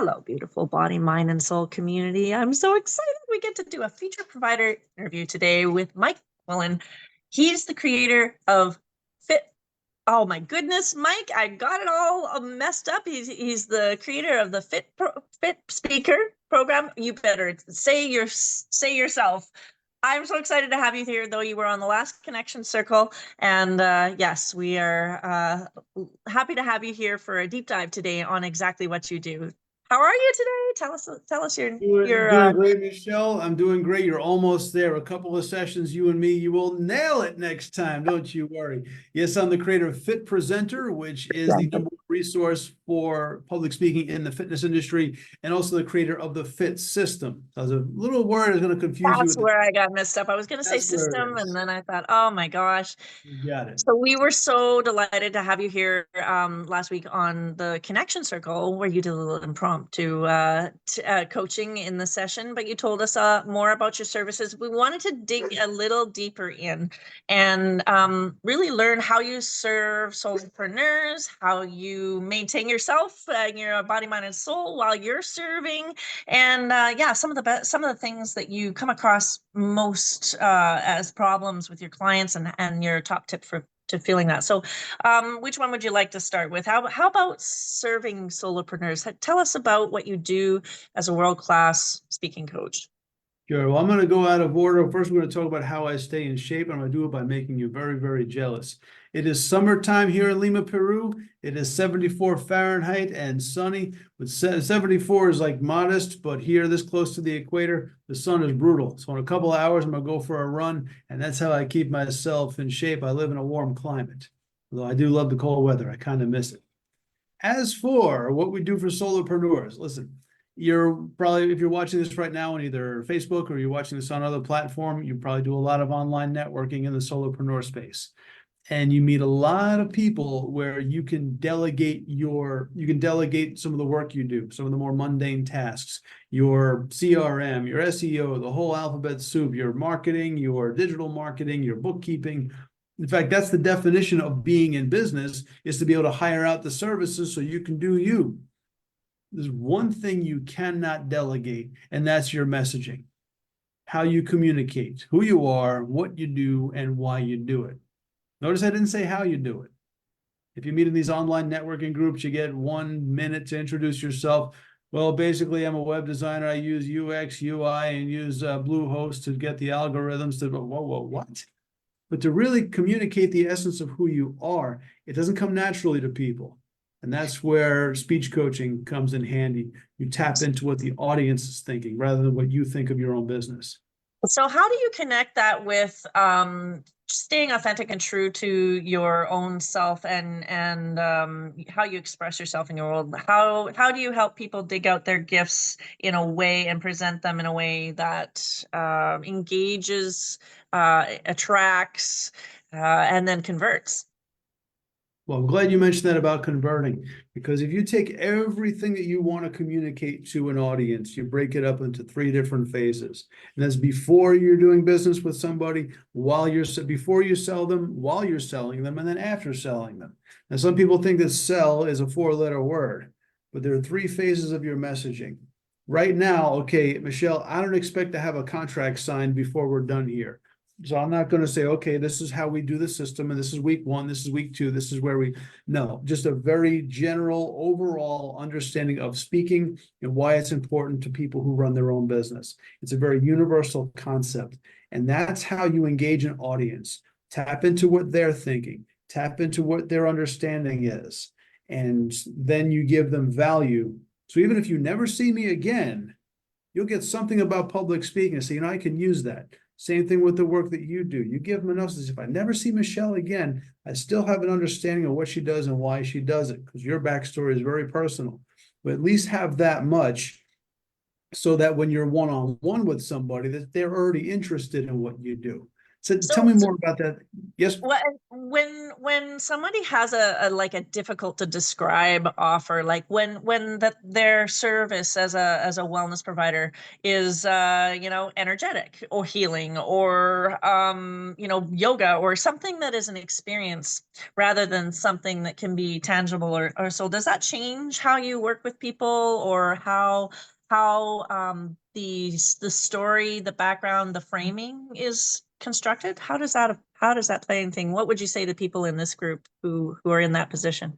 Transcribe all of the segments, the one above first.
Hello, beautiful body, mind, and soul community. I'm so excited we get to do a feature provider interview today with Mike McQuillan. He's the creator of Fit. Oh my goodness, Mike, I got it all messed up. He's the creator of the Fit Speaker program. You better say yourself. I'm so excited to have you here, though you were on the last Connection Circle. And yes, we are happy to have you here for a deep dive today on exactly what you do. How are you today? Tell us your Doing great, Michelle. I'm doing great. You're almost there. A couple of sessions, you and me, you will nail it next time. Don't you worry. Yes, I'm the creator of Fit Presenter, which is the number one resource for public speaking in the fitness industry, and also the creator of the Fit System. So a little word is going to confuse you. That's where I got messed up. I was going to say That's where it system, is. and then I thought, oh my gosh. You got it. So we were so delighted to have you here last week on the Connection Circle, where you did a little impromptu coaching in the session, but you told us more about your services. We wanted to dig a little deeper in and really learn how you serve solopreneurs, how you maintain yourself, your body, mind, and soul while you're serving, and yeah, some of the things that you come across most as problems with your clients, and your top tip to feeling that. So which one would you like to start with? How about serving solopreneurs? Tell us about what you do as a world-class speaking coach. Sure. Well, I'm going to go out of order. First, we're going to talk about how I stay in shape, and I'm going to do it by making you very, very jealous. It is summertime here in Lima, Peru. It is 74 Fahrenheit and sunny. With 74 is like modest, but here, this close to the equator, the sun is brutal. So in a couple of hours, I'm going to go for a run, and that's how I keep myself in shape. I live in a warm climate, although I do love the cold weather. I kind of miss it. As for what we do for solopreneurs, listen. You're probably, if you're watching this right now on either Facebook or you're watching this on other platform, you probably do a lot of online networking in the solopreneur space. And you meet a lot of people where you can delegate some of the work you do, some of the more mundane tasks, your CRM, your SEO, the whole alphabet soup, your marketing, your digital marketing, your bookkeeping. In fact, that's the definition of being in business, is to be able to hire out the services so you can do you. There's one thing you cannot delegate, and that's your messaging. How you communicate, who you are, what you do, and why you do it. Notice I didn't say how you do it. If you meet in these online networking groups, you get 1 minute to introduce yourself. Well, basically, I'm a web designer. I use UX, UI, and use Bluehost to get the algorithms to, whoa, what? But to really communicate the essence of who you are, it doesn't come naturally to people. And that's where speech coaching comes in handy. You tap into what the audience is thinking rather than what you think of your own business. So how do you connect that with staying authentic and true to your own self, and how you express yourself in your world? How do you help people dig out their gifts in a way and present them in a way that engages, attracts, and then converts? Well, I'm glad you mentioned that about converting, because if you take everything that you want to communicate to an audience, you break it up into 3 different phases. And that's before you're doing business with somebody, before you sell them, while you're selling them, and then after selling them. Now, some people think that sell is a 4-letter word, but there are 3 phases of your messaging. Right now, okay, Michelle, I don't expect to have a contract signed before we're done here. So I'm not going to say, okay, this is how we do the system, and this is week 1, this is week 2, this is where no, just a very general overall understanding of speaking and why it's important to people who run their own business. It's a very universal concept, and that's how you engage an audience. Tap into what they're thinking, tap into what their understanding is, and then you give them value. So even if you never see me again, you'll get something about public speaking and say, I can use that. Same thing with the work that you do. You give them enough, as if I never see Michelle again, I still have an understanding of what she does and why she does it, because your backstory is very personal. But at least have that much so that when you're one-on-one with somebody, that they're already interested in what you do. So tell So, me more about that. Yes. when somebody has a like a difficult to describe offer, like when their service as a wellness provider is energetic or healing or yoga or something that is an experience rather than something that can be tangible or so, does that change how you work with people, or how the story, the background, the framing is constructed? How does that play anything? What would you say to people in this group who are in that position?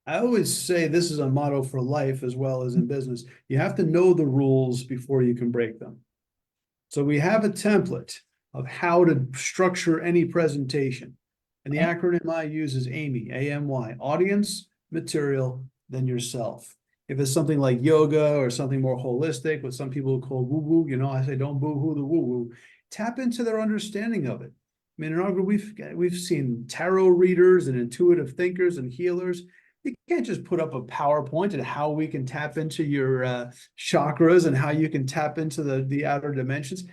I always say this is a motto for life as well as in business. You have to know the rules before you can break them. So we have a template of how to structure any presentation. And the Okay. acronym I use is AMY, AMY, audience, material, then yourself. If it's something like yoga or something more holistic, what some people call woo-woo, I say don't boo-hoo the woo-woo. Tap into their understanding of it. I mean, in our group, we've seen tarot readers and intuitive thinkers and healers. You can't just put up a PowerPoint and how we can tap into your chakras and how you can tap into the outer dimensions.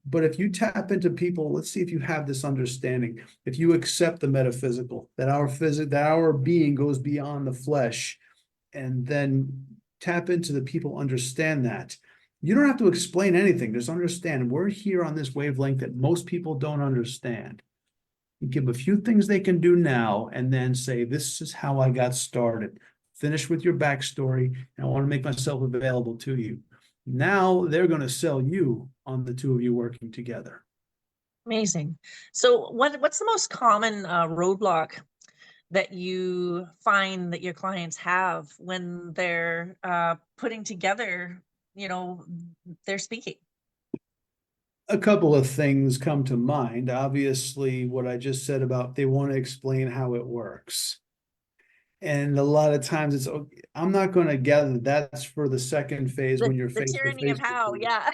But if you tap into people, let's see if you have this understanding. If you accept the metaphysical, that our being goes beyond the flesh, and then tap into the people understand that. You don't have to explain anything, just understand we're here on this wavelength that most people don't understand. You give a few things they can do now and then say, this is how I got started. Finish with your backstory, and I want to make myself available to you. Now they're going to sell you on the two of you working together. Amazing. So what's the most common roadblock that you find that your clients have when they're putting together, their speaking? A couple of things come to mind. Obviously, what I just said about they want to explain how it works. And a lot of times it's, okay, I'm not going to gather that's for the second phase The, when you're the face to tyranny face of with how, them. yeah.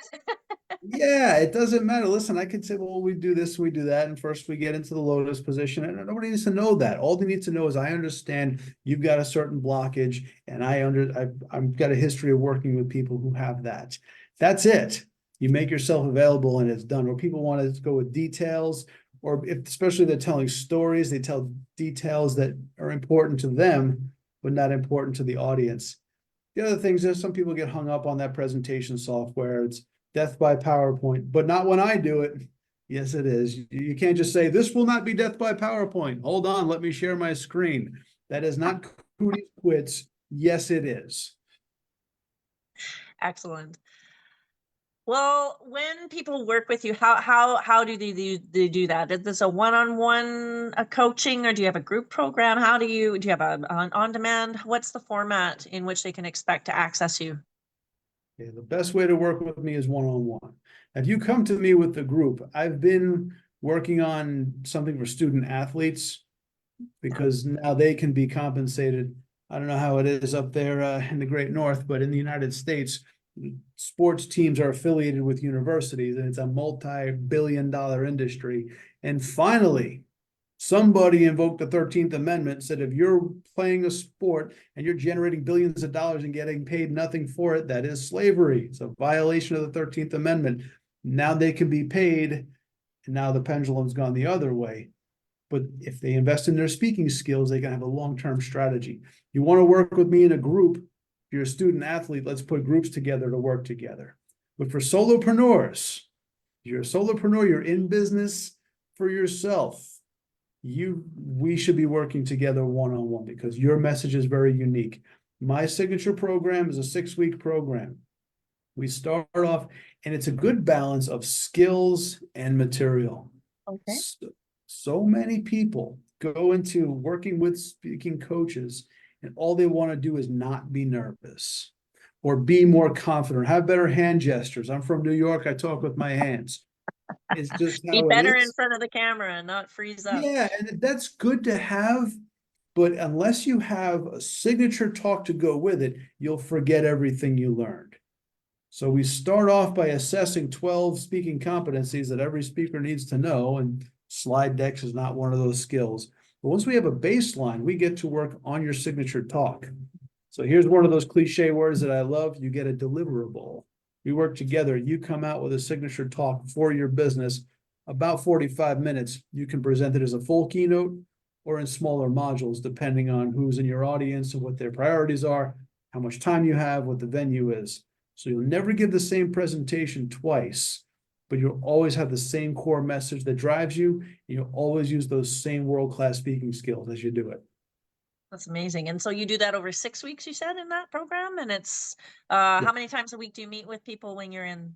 Yeah, it doesn't matter. Listen, I could say, well, we do this, we do that, and first we get into the lotus position, and nobody needs to know that. All they need to know is I understand you've got a certain blockage, and I've got a history of working with people who have that. That's it. You make yourself available, and it's done. Or people want to go with details, or if, especially they're telling stories, they tell details that are important to them, but not important to the audience. The other things is some people get hung up on that presentation software. It's death by PowerPoint, but not when I do it. Yes, it is. You can't just say, this will not be death by PowerPoint. Hold on, let me share my screen. That is not Cooties Quits. Yes, it is. Excellent. Well, when people work with you, how do they do that? Is this a one-on-one coaching, or do you have a group program? Do you have an on-demand? What's the format in which they can expect to access you? Okay, the best way to work with me is one-on-one. If you come to me with the group, I've been working on something for student athletes because now they can be compensated. I don't know how it is up there in the Great North, but in the United States, sports teams are affiliated with universities, and it's a multi-billion-dollar industry. And finally, somebody invoked the 13th Amendment, said if you're playing a sport and you're generating billions of dollars and getting paid nothing for it, that is slavery. It's a violation of the 13th Amendment. Now they can be paid, and now the pendulum's gone the other way. But if they invest in their speaking skills, they can have a long-term strategy. You want to work with me in a group, if you're a student athlete, let's put groups together to work together. But for solopreneurs, you're a solopreneur, you're in business for yourself. We should be working together one-on-one because your message is very unique. My signature program is a 6-week program. We start off, and it's a good balance of skills and material. Okay. So many people go into working with speaking coaches, and all they want to do is not be nervous or be more confident, have better hand gestures. I'm from New York. I talk with my hands. It's just Be how it better in is. front of the camera and not freeze up. Yeah, and that's good to have, but unless you have a signature talk to go with it, you'll forget everything you learned. So we start off by assessing 12 speaking competencies that every speaker needs to know, and slide decks is not one of those skills. But once we have a baseline, we get to work on your signature talk. So here's one of those cliche words that I love. You get a deliverable. We work together. You come out with a signature talk for your business. about 45 minutes. You can present it as a full keynote or in smaller modules, depending on who's in your audience and what their priorities are, how much time you have, what the venue is. So you'll never give the same presentation twice, but you'll always have the same core message that drives you. And you'll always use those same world-class speaking skills as you do it. That's amazing. And so you do that over 6 weeks, you said, in that program? And it's how many times a week do you meet with people when you're in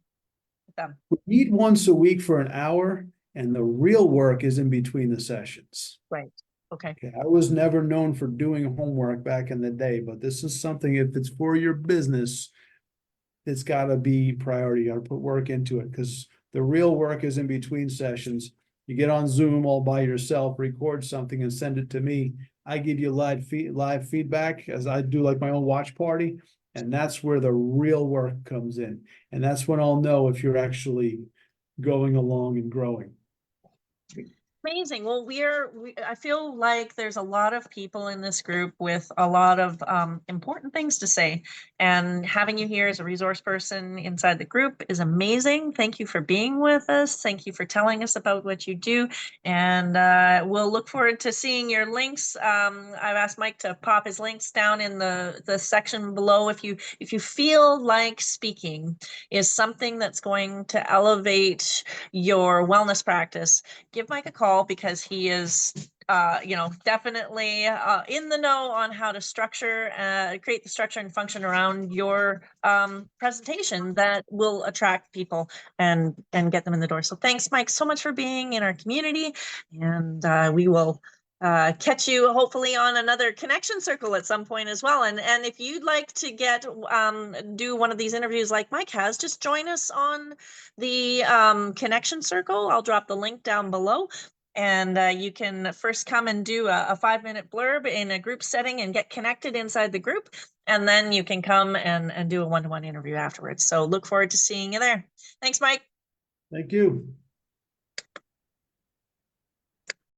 with them? We meet once a week for an hour, and the real work is in between the sessions. Right. Okay. Okay, I was never known for doing homework back in the day, but this is something, if it's for your business, it's gotta be priority. You gotta put work into it, because the real work is in between sessions. You get on Zoom all by yourself, record something and send it to me. I give you live feedback, as I do like my own watch party, and that's where the real work comes in. And that's when I'll know if you're actually going along and growing. Amazing. Well, I feel like there's a lot of people in this group with a lot of important things to say, and having you here as a resource person inside the group is amazing. Thank you for being with us. Thank you for telling us about what you do, and we'll look forward to seeing your links. I've asked Mike to pop his links down in the section below. If you feel like speaking is something that's going to elevate your wellness practice, give Mike a call, because he is definitely in the know on how to create the structure and function around your presentation that will attract people and get them in the door. So thanks, Mike, so much for being in our community, and we will catch you hopefully on another connection circle at some point as well. And if you'd like to do one of these interviews like Mike has, just join us on the connection circle. I'll drop the link down below, and you can first come and do a 5-minute blurb in a group setting and get connected inside the group, and then you can come and do a one-to-one interview afterwards. So look forward to seeing you there. Thanks, Mike. Thank you.